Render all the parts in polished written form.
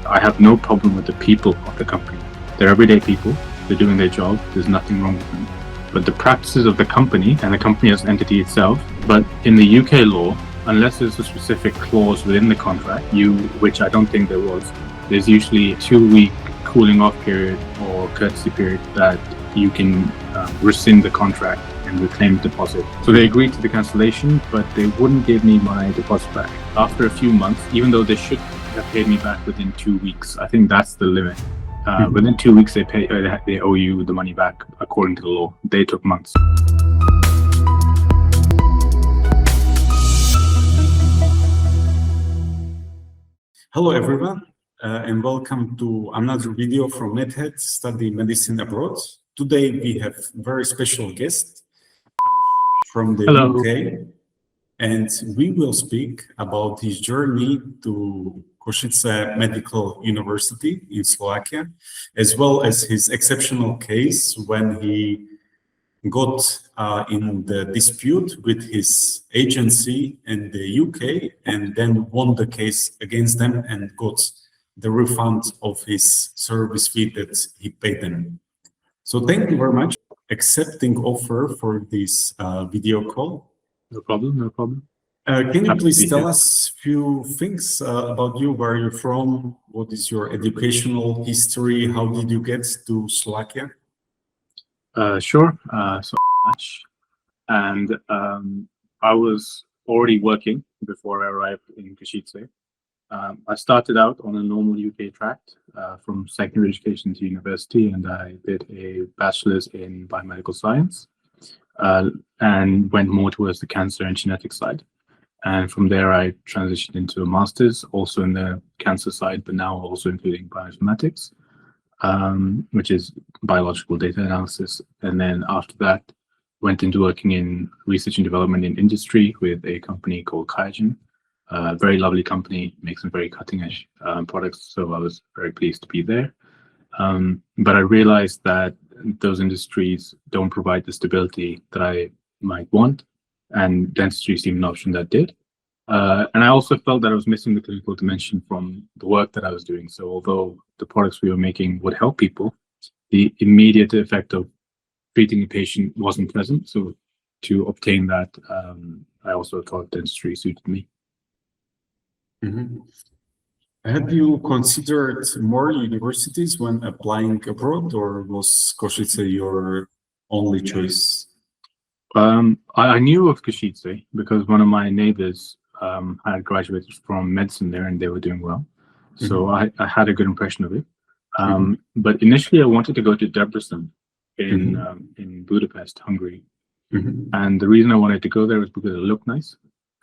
I have no problem with the people of the company. They're everyday people. They're doing their job. There's nothing wrong with them. But the practices of the company, and the company as an entity itself, but in the UK law, unless there's a specific clause within the contract, which I don't think there was, there's usually a 2-week cooling off period or courtesy period that you can rescind the contract and reclaim the deposit. So they agreed to the cancellation, but they wouldn't give me my deposit back. After a few months, even though they should have paid me back within 2 weeks, I think that's the limit. Within 2 weeks, they owe you the money back according to the law. They took months. Hello, everyone, and welcome to another video from Medhead, Study Medicine Abroad. Today, we have a very special guest from the UK, and we will speak about his journey to Kosice Medical University in Slovakia, as well as his exceptional case when he got in the dispute with his agency in the UK and then won the case against them and got the refund of his service fee that he paid them. So thank you very much for accepting offer for this video call. No problem, no problem. Can you please tell us a few things about you, where you're from, what is your educational history, how did you get to Slovakia? Sure. So much. And I was already working before I arrived in Kosice. I started out on a normal UK track from secondary education to university, and I did a bachelor's in biomedical science and went more towards the cancer and genetic side. And from there, I transitioned into a master's, also in the cancer side, but now also including bioinformatics, which is biological data analysis. And then after that, went into working in research and development in industry with a company called QIAGEN. A very lovely company, makes some very cutting edge products. So I was very pleased to be there. But I realized that those industries don't provide the stability that I might want. And dentistry seemed an option that did. And I also felt that I was missing the clinical dimension from the work that I was doing. So although the products we were making would help people, the immediate effect of treating a patient wasn't present. So to obtain that, I also thought dentistry suited me. Mm-hmm. Have you considered more universities when applying abroad, or was Kosice your only choice? I knew of Kosice because one of my neighbors had graduated from medicine there and they were doing well. So I had a good impression of it. But initially I wanted to go to Debrecen in Budapest, Hungary. And the reason I wanted to go there was because it looked nice.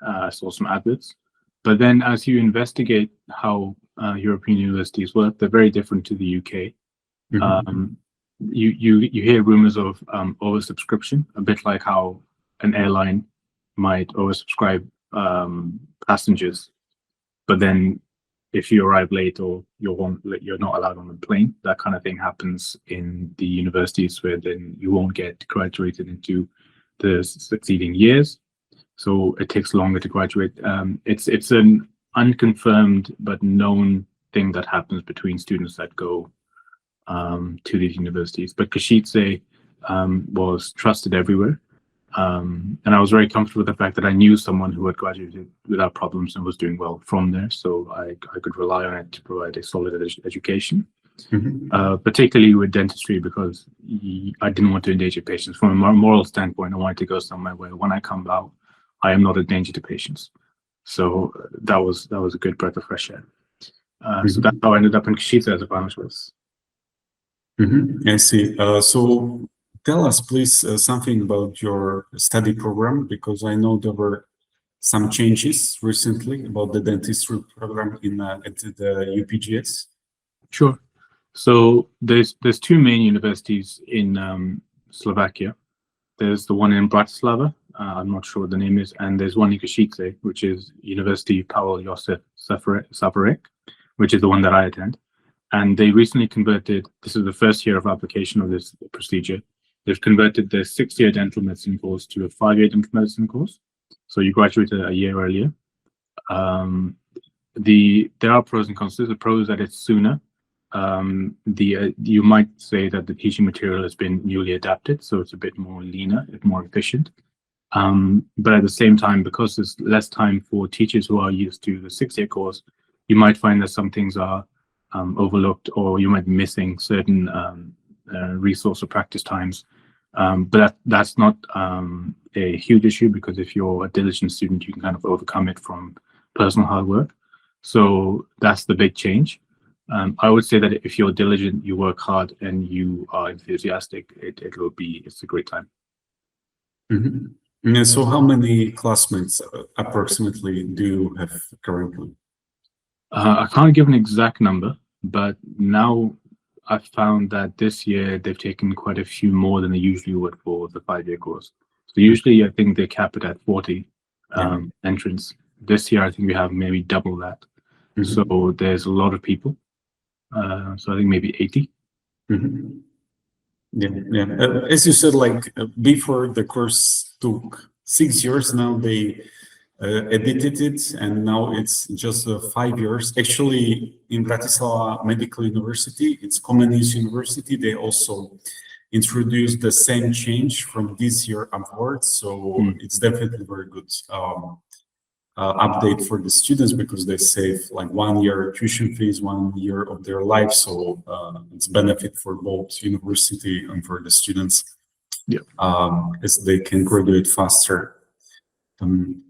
I saw some adverts. But then as you investigate how European universities work, they're very different to the UK. You hear rumors of oversubscription, a bit like how an airline might oversubscribe passengers, but then if you arrive late or you're not allowed on the plane, that kind of thing happens in the universities, where then you won't get graduated into the succeeding years. So it takes longer to graduate. It's an unconfirmed but known thing that happens between students that go to these universities. But Kosice was trusted everywhere. And I was very comfortable with the fact that I knew someone who had graduated without problems and was doing well from there. So I could rely on it to provide a solid education, particularly with dentistry, because I didn't want to endanger patients. From a moral standpoint, I wanted to go somewhere where when I come out, I am not a danger to patients. So that was a good breath of fresh air. So that's how I ended up in Kosice as a final choice. I see. So tell us, please, something about your study program, because I know there were some changes recently about the dentistry program at the UPJS. Sure. So there's two main universities in Slovakia. There's the one in Bratislava, I'm not sure what the name is, and there's one in Kosice, which is University Pavel Jozef Šafárik, which is the one that I attend. And they recently converted, this is the first year of application of this procedure, they've converted the 6-year dental medicine course to a 5-year dental medicine course. So you graduated a year earlier. there are pros and cons. The pros that it's sooner. You might say that the teaching material has been newly adapted, so it's a bit more leaner, a bit more efficient. But at the same time, because there's less time for teachers who are used to the 6-year course, you might find that some things are overlooked, or you might be missing certain resource or practice times. But that's not a huge issue, because if you're a diligent student, you can kind of overcome it from personal hard work. So that's the big change. I would say that if you're diligent, you work hard, and you are enthusiastic, it's a great time. Mm-hmm. Yeah, so how many classmates approximately do you have currently? I can't give an exact number, but now I've found that this year they've taken quite a few more than they usually would for the 5-year course. So usually I think they cap it at 40 entrants. This year I think we have maybe double that. Mm-hmm. So there's a lot of people. So I think maybe 80. Mm-hmm. Yeah. As you said, like before the course took 6 years, now they edited it, and now it's just 5 years. Actually, in Bratislava Medical University, it's Common Use University, they also introduced the same change from this year onwards. So it's definitely very good update for the students, because they save like 1 year tuition fees, 1 year of their life. So it's benefit for both university and for the students, as they can graduate faster.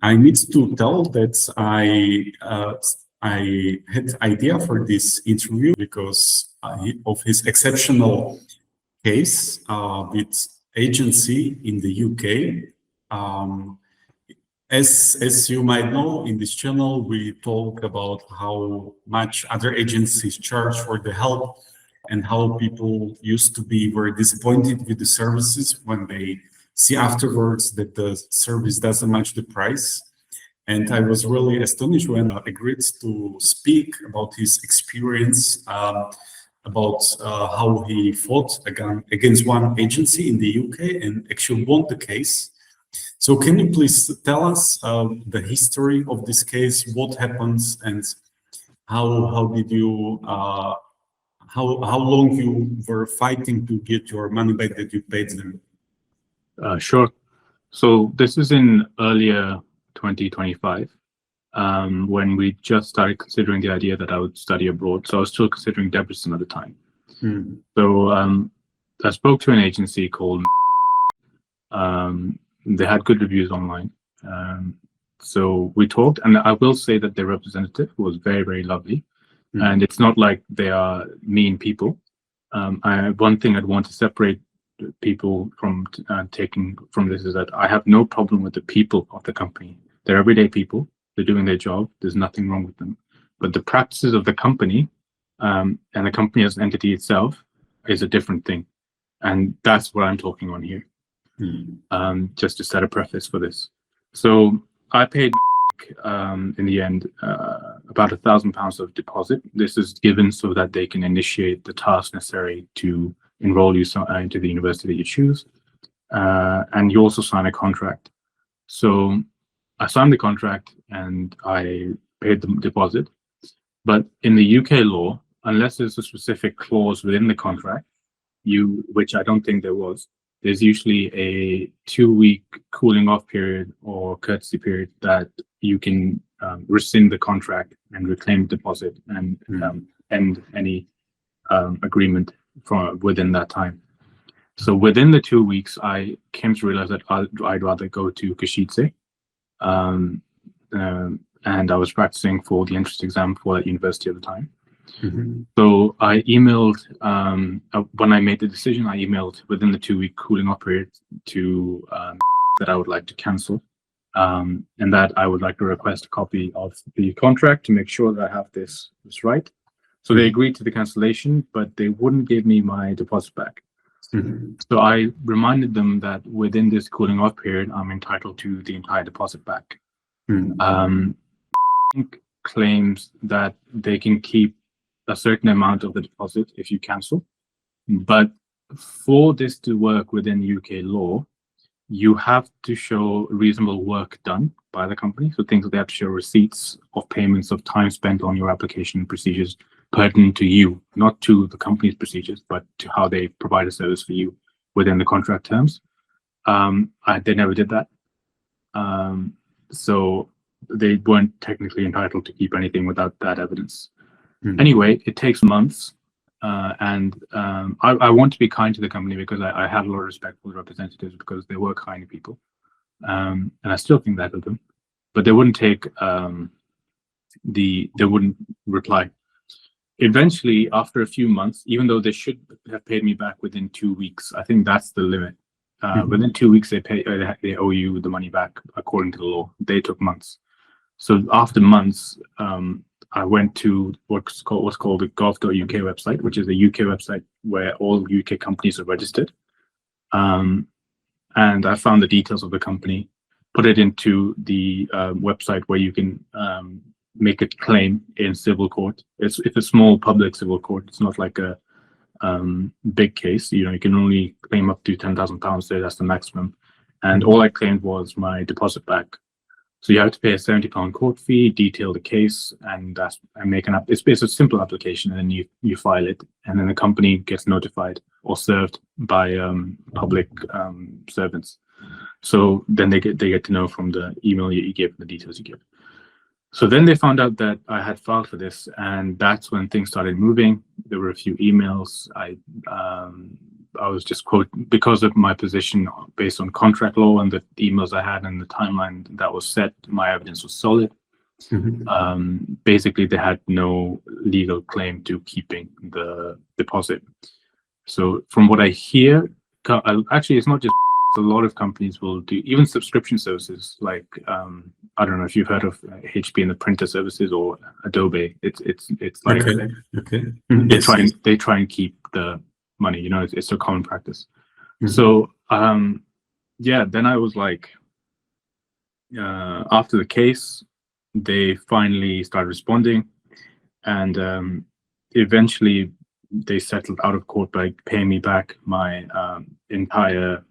I need to tell that I had idea for this interview because of his exceptional case with agency in the UK. As you might know, in this channel, we talk about how much other agencies charge for the help, and how people used to be very disappointed with the services when they see afterwards that the service doesn't match the price. And I was really astonished when I agreed to speak about his experience, about how he fought against one agency in the UK and actually won the case. So can you please tell us the history of this case, what happens, and how did you how long you were fighting to get your money back that you paid them? Sure. So this is in earlier 2025, when we just started considering the idea that I would study abroad. So I was still considering Debrecen at the time. So I spoke to an agency called Medhead. They had good reviews online. So we talked, and I will say that their representative was very, very lovely. And it's not like they are mean people. One thing I'd want to separate people from taking from this is that I have no problem with the people of the company. They're everyday people. They're doing their job. There's nothing wrong with them. But the practices of the company and the company as an entity itself is a different thing. And that's what I'm talking on here. Just to set a preface for this. So I paid in the end about £1,000 of deposit. This is given so that they can initiate the task necessary to enroll you into the university that you choose, and you also sign a contract. So I signed the contract and I paid the deposit, but in the UK law, unless there's a specific clause within the contract, which I don't think there was, there's usually a 2-week cooling off period or courtesy period that you can rescind the contract and reclaim deposit and end any agreement from within that time. So within the 2 weeks, I came to realize that I'd rather go to Kosice, and I was practicing for the entrance exam for that university at the time. So I emailed, when I made the decision, I emailed within the 2-week cooling off period to that I would like to cancel, and that I would like to request a copy of the contract to make sure that I have this right. So they agreed to the cancellation, but they wouldn't give me my deposit back. So I reminded them that within this cooling off period, I'm entitled to the entire deposit back. Claims that they can keep a certain amount of the deposit if you cancel, but for this to work within UK law, you have to show reasonable work done by the company. So things like they have to show receipts of payments of time spent on your application procedures pertinent to you, not to the company's procedures, but to how they provide a service for you within the contract terms. They never did that. So they weren't technically entitled to keep anything without that evidence. Anyway, it takes months. And I want to be kind to the company because I have a lot of respect for the representatives because they were kind people. And I still think that of them. But they wouldn't take they wouldn't reply. Eventually, after a few months, even though they should have paid me back within 2 weeks, I think that's the limit. Within 2 weeks, they owe you the money back according to the law. They took months. So after months, I went to what's called the gov.uk website, which is a UK website where all UK companies are registered. And I found the details of the company, put it into the website where you can make a claim in civil court. It's a small public civil court. It's not like a big case. You can only claim up to £10,000 there. That's the maximum. And all I claimed was my deposit back. So you have to pay a £70 court fee, detail the case, and make an it's a simple application, and then you file it, and then the company gets notified or served by public servants. So then they get to know from the email you give, the details you give. So then they found out that I had filed for this, and that's when things started moving. There were a few emails. I was just because of my position based on contract law and the emails I had and the timeline that was set, my evidence was solid. Basically, they had no legal claim to keeping the deposit. So from what I hear, actually, it's not just a lot of companies will do, even subscription services like I don't know if you've heard of HP and the printer services or Adobe. It's like they try and keep the money. It's a common practice. So then I was like, after the case, they finally started responding, and eventually they settled out of court by paying me back my entire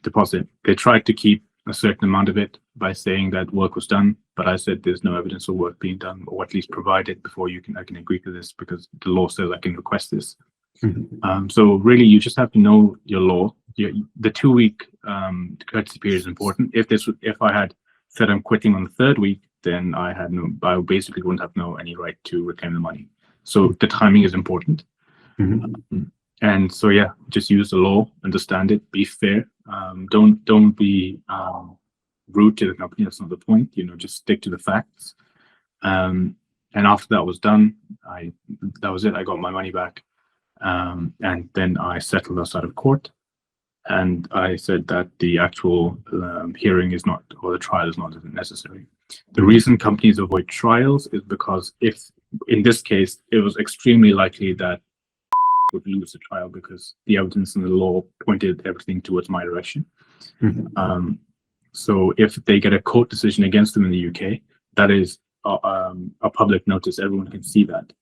deposit. They tried to keep a certain amount of it by saying that work was done, but I said there's no evidence of work being done, or at least provided before I can agree to this, because the law says I can request this. So really, you just have to know your law. The 2-week courtesy period is important. If I had said I'm quitting on the 3rd week, then I basically wouldn't have any right to reclaim the money. So the timing is important. And so just use the law, understand it, be fair. Don't be rude to the company. That's not the point. Just stick to the facts. And after that was done, that was it. I got my money back. And then I settled outside of court, and I said that the actual hearing is not, or the trial is not necessary. The reason companies avoid trials is because if, in this case, it was extremely likely that would lose the trial because the evidence in the law pointed everything towards my direction. So if they get a court decision against them in the UK, that is a public notice. Everyone can see that.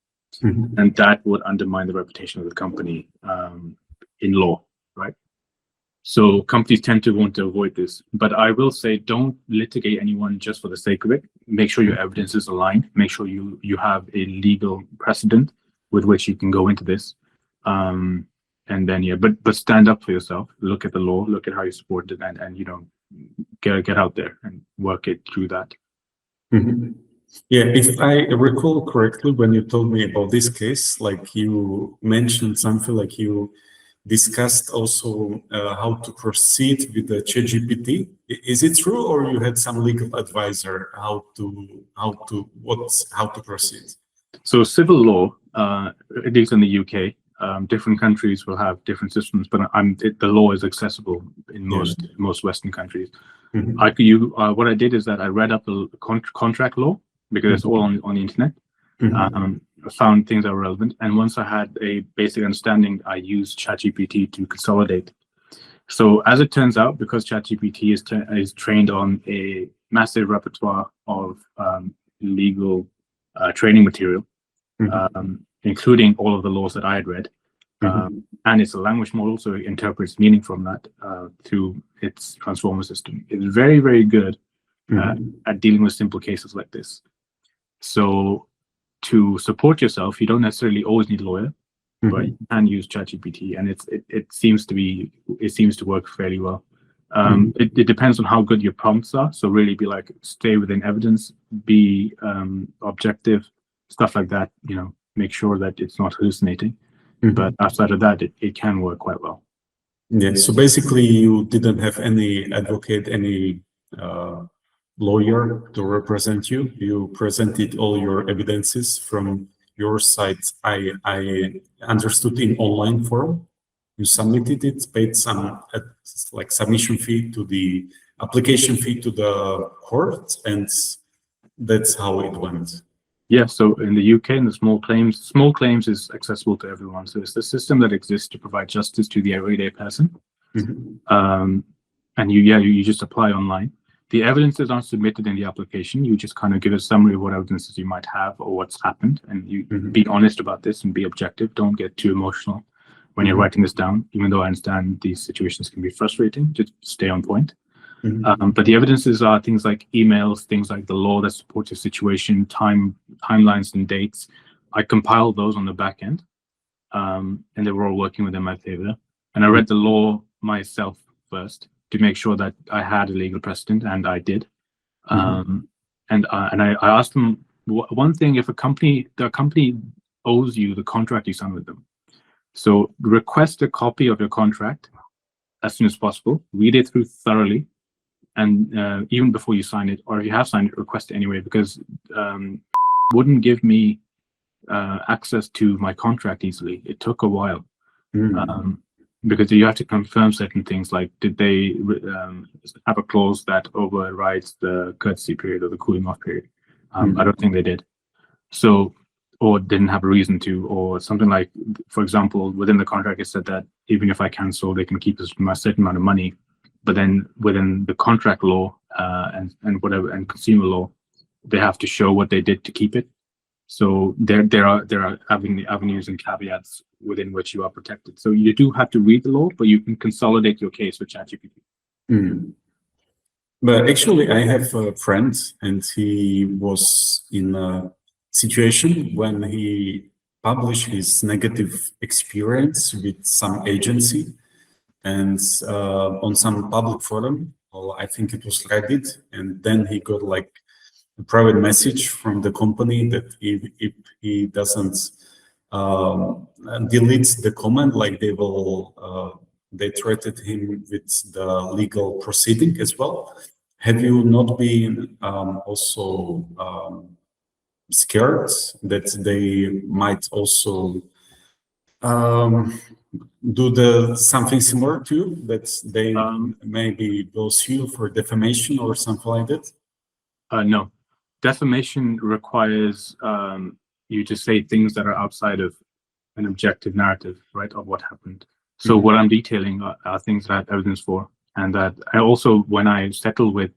And that would undermine the reputation of the company in law, right? So companies tend to want to avoid this. But I will say, don't litigate anyone just for the sake of it. Make sure your evidence is aligned. Make sure you have a legal precedent with which you can go into this. And then, but stand up for yourself. Look at the law. Look at how you support it, and get out there and work it through that. Yeah, if I recall correctly, when you told me about this case, like you mentioned something like you discussed also how to proceed with the ChatGPT. Is it true, or you had some legal advisor how to proceed? So civil law, at least in the UK, different countries will have different systems, but the law is accessible in most Western countries. What I did is that I read up the contract law, because it's all on the internet. I found things that were relevant, and once I had a basic understanding, I used ChatGPT to consolidate. So as it turns out, because ChatGPT is trained on a massive repertoire of legal training material, including all of the laws that I had read, And it's a language model, so it interprets meaning from that through its transformer system. It's very, very good at dealing with simple cases like this. So to support yourself, you don't necessarily always need a lawyer, but you can use ChatGPT, and it seems to work fairly well. It depends on how good your prompts are. So really be like, stay within evidence, be objective, stuff like that, you know, make sure that it's not hallucinating. But outside of that, it can work quite well. Yeah, so basically you didn't have any advocate, any lawyer to represent you. You presented all your evidences from your side. I understood in online form. You submitted it, paid some like submission fee to the application fee to the court, and that's how it went. Yeah, so in the UK, in the small claims is accessible to everyone. So it's the system that exists to provide justice to the everyday person. And you just apply online. The evidences aren't submitted in the application. You just kind of give a summary of what evidences you might have or what's happened, and you be honest about this and be objective. Don't get too emotional when you're writing this down, even though I understand these situations can be frustrating. Just stay on point. But the evidences are things like emails, things like the law that supports your situation, timelines and dates. I compiled those on the back end, and they were all working within my favor. And I read the law myself first to make sure that I had a legal precedent, and I did. And I asked them one thing: if the company owes you the contract you signed with them, so request a copy of your contract as soon as possible. Read it through thoroughly. And even before you sign it, or if you have signed it, request it anyway, because wouldn't give me access to my contract easily. It took a while because you have to confirm certain things, like did they have a clause that overrides the courtesy period or the cooling off period. I don't think they did. So, or didn't have a reason to, or something like, for example, within the contract it said that even if I cancel, they can keep a certain amount of money. But then within the contract law and consumer law, they have to show what they did to keep it. So there are avenues and caveats within which you are protected. So you do have to read the law, but you can consolidate your case with ChatGPT. But actually, I have a friend, and he was in a situation when he published his negative experience with some agency. And on some public forum, well, I think it was Reddit, and then he got like a private message from the company that if he doesn't delete the comment, like they threatened him with the legal proceeding as well. Have you not been also scared that they might also do something similar to you, that they maybe will sue for defamation or something like that? No, defamation requires you to say things that are outside of an objective narrative, right, of what happened. So what I'm detailing are things that I have evidence for, and that I also, when I settled with,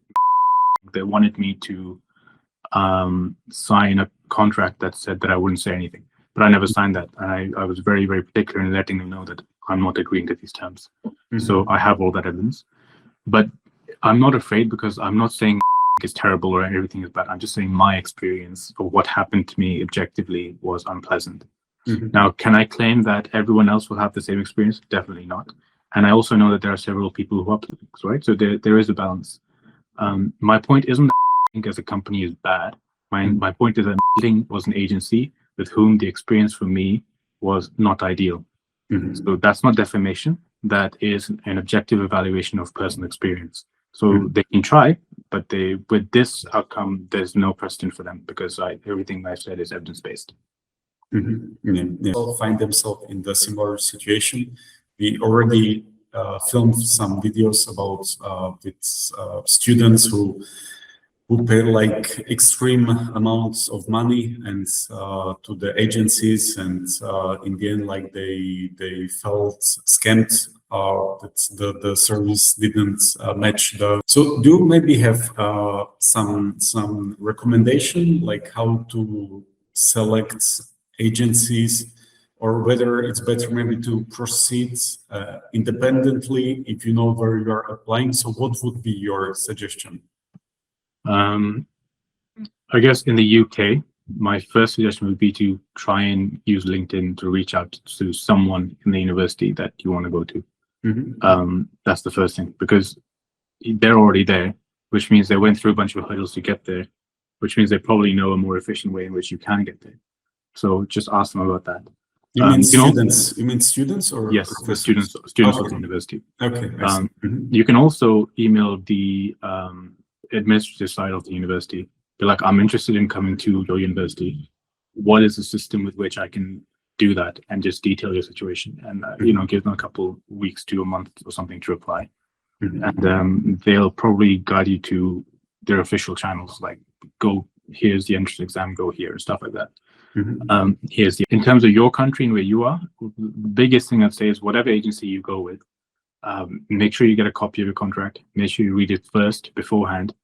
they wanted me to sign a contract that said that I wouldn't say anything. But I never signed that. And I was very, very particular in letting them know that I'm not agreeing to these terms. So I have all that evidence. But I'm not afraid, because I'm not saying it's terrible or everything is bad. I'm just saying my experience of what happened to me objectively was unpleasant. Now, can I claim that everyone else will have the same experience? Definitely not. And I also know that there are several people who are publics, right? So there is a balance. My point isn't that I think as a company is bad. My point is that was an agency with whom the experience for me was not ideal. So that's not defamation. That is an objective evaluation of personal experience. So they can try, but with this outcome, there's no precedent for them, because everything I've said is evidence-based. They all find themselves in the similar situation. We already filmed some videos about with students who pay like extreme amounts of money and to the agencies, and in the end, like they felt scammed, that the service didn't match the. So do you maybe have some recommendation, like how to select agencies or whether it's better maybe to proceed independently if you know where you are applying. So what would be your suggestion? I guess in the UK, my first suggestion would be to try and use LinkedIn to reach out to someone in the university that you want to go to. That's the first thing, because they're already there, which means they went through a bunch of hurdles to get there, which means they probably know a more efficient way in which you can get there. So just ask them about that. You mean students? You mean students or yes, the students of the university. Okay. You can also email the administrative side of the university. Be like, I'm interested in coming to your university. What is the system with which I can do that? And just detail your situation, and give them a couple weeks to a month or something to reply. And they'll probably guide you to their official channels, like here's the entrance exam, go here, and stuff like that. In terms of your country and where you are, the biggest thing I'd say is whatever agency you go with, make sure you get a copy of your contract. Make sure you read it first beforehand.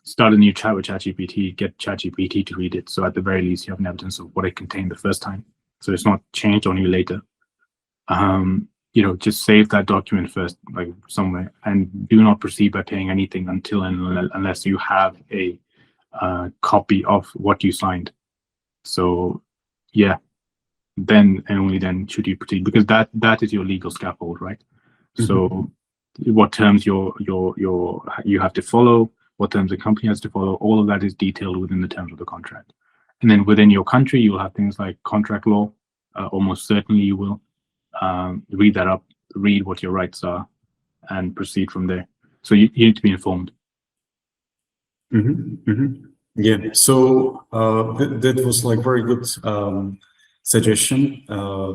Start a new chat with ChatGPT, get ChatGPT to read it. So at the very least, you have an evidence of what it contained the first time. So it's not changed on you later. Just save that document first, like somewhere, and do not proceed by paying anything unless you have a copy of what you signed. So yeah, then and only then should you proceed, because that is your legal scaffold, right? So what terms you have to follow, what terms the company has to follow, all of that is detailed within the terms of the contract. And then within your country, you'll have things like contract law. Almost certainly you will. Read that up, read what your rights are, and proceed from there. So you need to be informed. Yeah, so that was like very good suggestion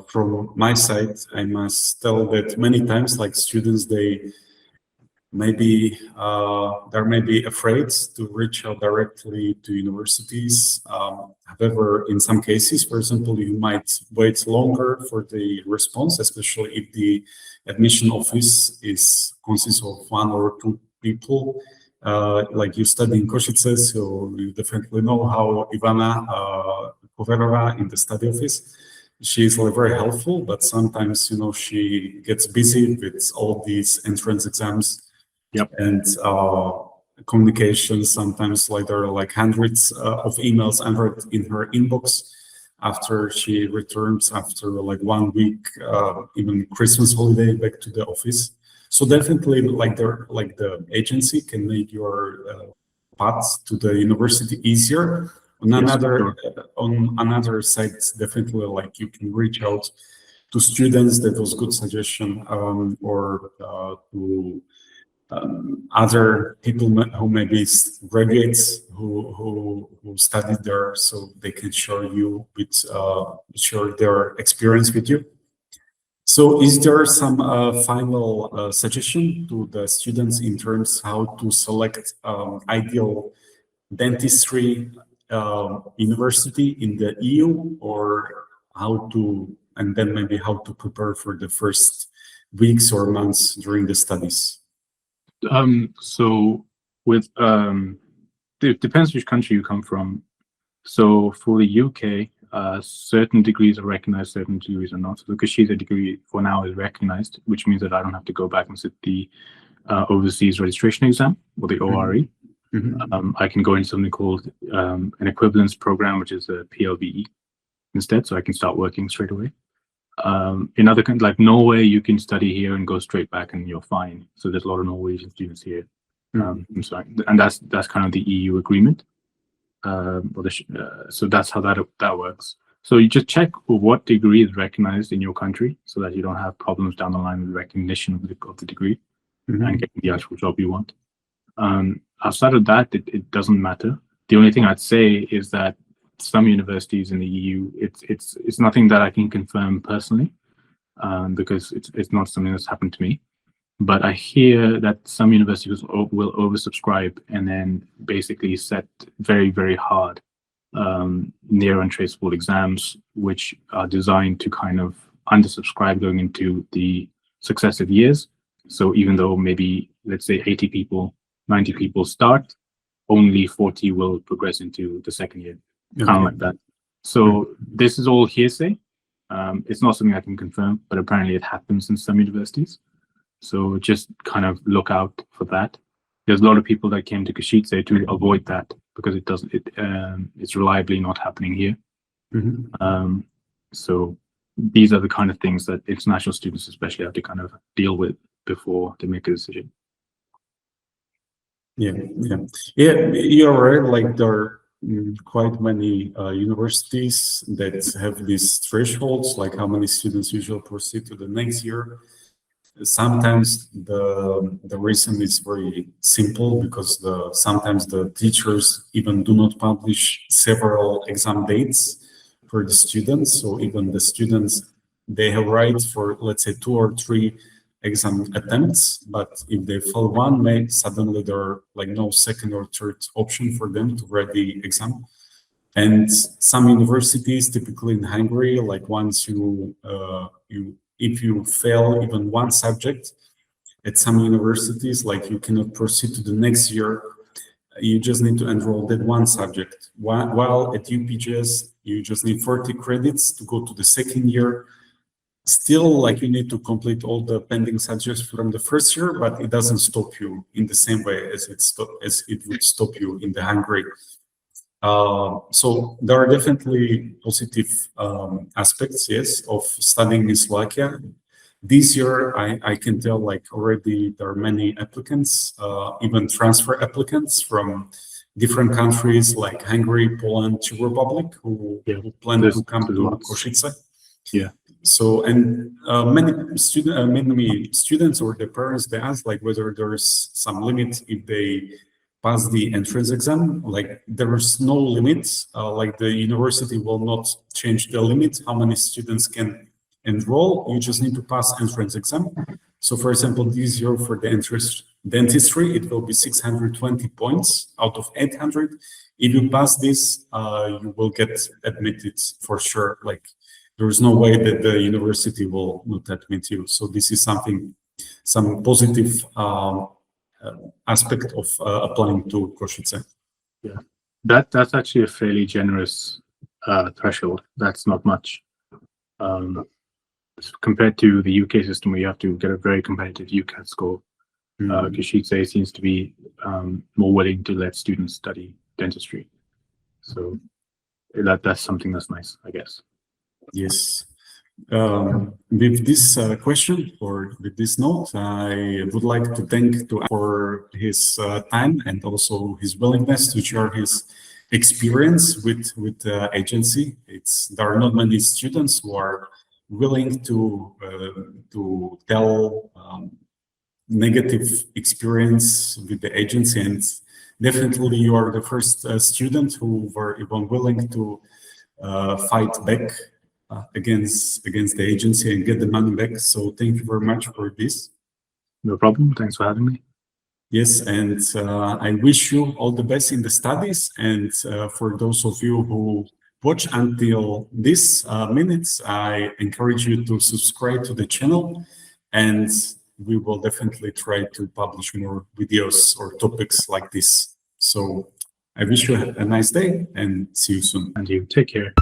from my side. I must tell that many times, like students, they're maybe afraid to reach out directly to universities. However, in some cases, for example, you might wait longer for the response, especially if the admission office consists of 1 or 2 people. Like you study in Kosice, so you definitely know how Ivana Koverova in the study office. She's like very helpful, but sometimes she gets busy with all these entrance exams. Yep. And communications. Sometimes like there are like hundreds of emails entered in her inbox after she returns after like 1 week, even Christmas holiday, back to the office. So definitely, like the agency can make your path to the university easier. On another side, definitely like you can reach out to students. That was good suggestion, or to other people who maybe graduates who studied there, so they can share their experience with you. So is there some final suggestion to the students in terms how to select ideal dentistry university in the EU, or and then maybe how to prepare for the first weeks or months during the studies? So with it depends which country you come from. So for the UK, certain degrees are recognized, certain degrees are not. So the Kosice degree for now is recognized, which means that I don't have to go back and sit the overseas registration exam, or the ORE. I can go into something called an equivalence program, which is a PLBE instead, so I can start working straight away. In other countries like Norway, you can study here and go straight back and you're fine. So there's a lot of Norwegian students here. And that's kind of the EU agreement. So that's how that works. So you just check what degree is recognized in your country, so that you don't have problems down the line with recognition of the degree and getting the actual job you want. Outside of that, it doesn't matter. The only thing I'd say is that some universities in the EU, it's nothing that I can confirm personally, because it's not something that's happened to me. But I hear that some universities will oversubscribe and then basically set very, very hard near untraceable exams, which are designed to kind of undersubscribe going into the successive years. So even though maybe, let's say 80 people, 90 people start, only 40 will progress into the second year, kind of like that. So this is all hearsay. It's not something I can confirm, but apparently it happens in some universities. So just kind of look out for that. There's a lot of people that came to Kosice to avoid that because it's reliably not happening here. So these are the kind of things that international students especially have to kind of deal with before they make a decision. Yeah, you're right. Like there are quite many universities that have these thresholds, like how many students usually proceed to the next year. Sometimes the reason is very simple because sometimes the teachers even do not publish several exam dates for the students. So even the students, they have right for, let's say, 2 or 3 exam attempts, but if they fail one, suddenly there are like no second or third option for them to write the exam. And some universities, typically in Hungary, like once if you fail even one subject at some universities, like you cannot proceed to the next year, you just need to enroll that one subject. While at UPJS, you just need 40 credits to go to the second year. Still, like you need to complete all the pending subjects from the first year, but it doesn't stop you in the same way as it would stop you in the Hungary. So there are definitely positive aspects, yes, of studying in Slovakia. This year, I can tell like already there are many applicants, even transfer applicants from different countries like Hungary, Poland, Czech Republic, who plan to come to Kosice. Yeah. So, and many students or their parents, they ask like whether there's some limit if they pass the entrance exam. Like there is no limit, like the university will not change the limit how many students can enroll. You just need to pass entrance exam. So for example, this year for the entrance dentistry, it will be 620 points out of 800. If you pass this, you will get admitted for sure. Like there is no way that the university will not admit you. So this is some positive aspect of applying to Kosice. Yeah, that's actually a fairly generous threshold. That's not much compared to the UK system, where you have to get a very competitive UCAT score. Kosice seems to be more willing to let students study dentistry. So that's something that's nice, I guess. Yes. With this question or with this note, I would like to thank for his time and also his willingness to share his experience with the agency. There are not many students who are willing to tell negative experience with the agency, and definitely you are the first student who were even willing to fight back against the agency and get the money back. So thank you very much for this. No problem. Thanks for having me. Yes, and I wish you all the best in the studies. And for those of you who watch until this minutes, I encourage you to subscribe to the channel, and we will definitely try to publish more videos or topics like this. So I wish you a nice day and see you soon. And you take care.